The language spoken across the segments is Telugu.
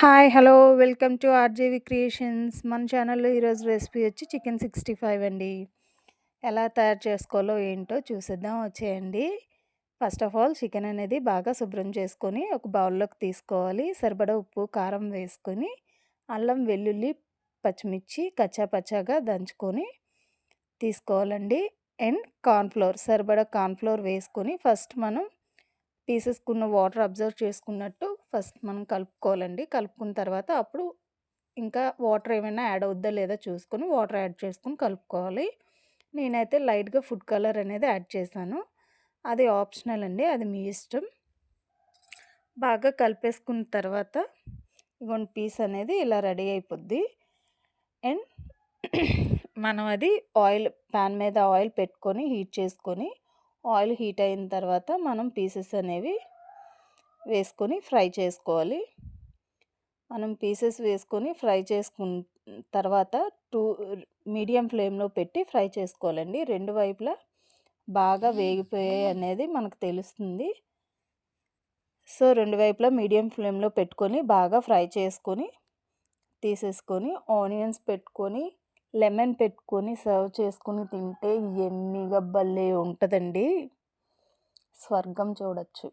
Hi! Hello! Welcome to RJV creations. మన ఛానల్‌లో ఈరోజు రెసిపీ వచ్చి చికెన్ 65 అండి. ఎలా తయారు చేసుకోవాలో ఏంటో చూసేద్దాం వచ్చేయండి. ఫస్ట్ ఆఫ్ ఆల్ చికెన్ అనేది బాగా శుభ్రం చేసుకొని ఒక బౌల్‌లోకి తీసుకోవాలి. సరిపడా ఉప్పు, కారం వేసుకొని అల్లం, వెల్లుల్లి, పచ్చిమిర్చి కచ్చా పచ్చాగా దంచుకొని తీసుకోవాలండి. అండ్ కార్న్‌ఫ్లోర్ సరిపడా కార్న్‌ఫ్లోర్ వేసుకొని ఫస్ట్ మనం తీసేసుకున్న వాటర్ అబ్జర్వ్ చేసుకున్నట్టు ఫస్ట్ మనం కలుపుకోవాలండి. కలుపుకున్న తర్వాత అప్పుడు ఇంకా వాటర్ ఏమైనా యాడ్ అవుద్దా లేదా చూసుకొని వాటర్ యాడ్ చేసుకొని కలుపుకోవాలి. నేనైతే లైట్‌గా ఫుడ్ కలర్ అనేది యాడ్ చేశాను. అది ఆప్షనల్ అండి. అది మీ ఇష్టం. బాగా కలిపేసుకున్న తర్వాత ఇగోండి పీస్ అనేది ఇలా రెడీ అయిపోద్ది. అండ్ మనం అది పాన్ మీద ఆయిల్ పెట్టుకొని హీట్ చేసుకొని ఆయిల్ హీట్ అయిన తర్వాత మనం పీసెస్ అనేవి వేసుకొని ఫ్రై చేసుకోవాలి. మనం పీసెస్ వేసుకొని ఫ్రై చేసుకున్న తర్వాత టూ మీడియం ఫ్లేమ్‌లో పెట్టి ఫ్రై చేసుకోవాలండి. రెండు వైపులా బాగా వేగిపోయాయి అనేది మనకు తెలుస్తుంది. సో, రెండు వైపులా మీడియం ఫ్లేమ్‌లో పెట్టుకొని బాగా ఫ్రై చేసుకొని తీసేసుకొని ఆనియన్స్ పెట్టుకొని, లెమన్ పెట్టుకొని సర్వ్ చేసుకొని తింటే యమ్మీగా భలే ఉంటదండి. స్వర్గం చూడొచ్చు.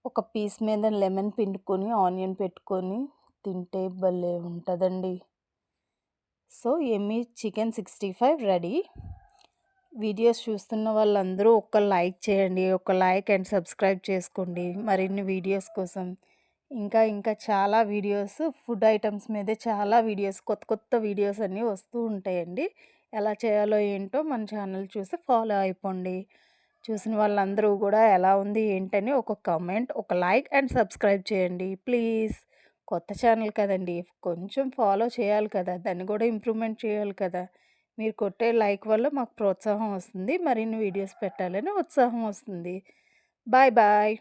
ఒక పీస్ మీద లెమన్ పిండుకొని, ఆనియన్ పెట్టుకొని తింటే భలే ఉంటదండి. సో, యమ్మీ చికెన్ 65 రెడీ. వీడియోస్ చూస్తున్న వాళ్ళందరూ ఒక్క లైక్ చేయండి. ఒక లైక్ అండ్ సబ్స్క్రైబ్ చేసుకోండి మరిన్ని వీడియోస్ కోసం. ఇంకా చాలా వీడియోస్ ఫుడ్ ఐటెమ్స్ మీదే చాలా వీడియోస్ కొత్త వీడియోస్ అన్నీ వస్తూ ఉంటాయండి. ఎలా చేయాలో ఏంటో మన ఛానల్ చూసి ఫాలో అయిపోండి. చూసిన వాళ్ళందరూ కూడా ఎలా ఉంది ఏంటని ఒక కామెంట్, ఒక లైక్ అండ్ సబ్స్క్రైబ్ చేయండి ప్లీజ్. కొత్త ఛానల్ కదండీ! కొంచెం ఫాలో చేయాలి కదా! దాన్ని కూడా ఇంప్రూవ్‌మెంట్ చేయాలి కదా! మీరు కొట్టే లైక్ వల్ల మాకు ప్రోత్సాహం వస్తుంది. మరిన్ని వీడియోస్ పెట్టాలని ఉత్సాహం వస్తుంది. Bye bye.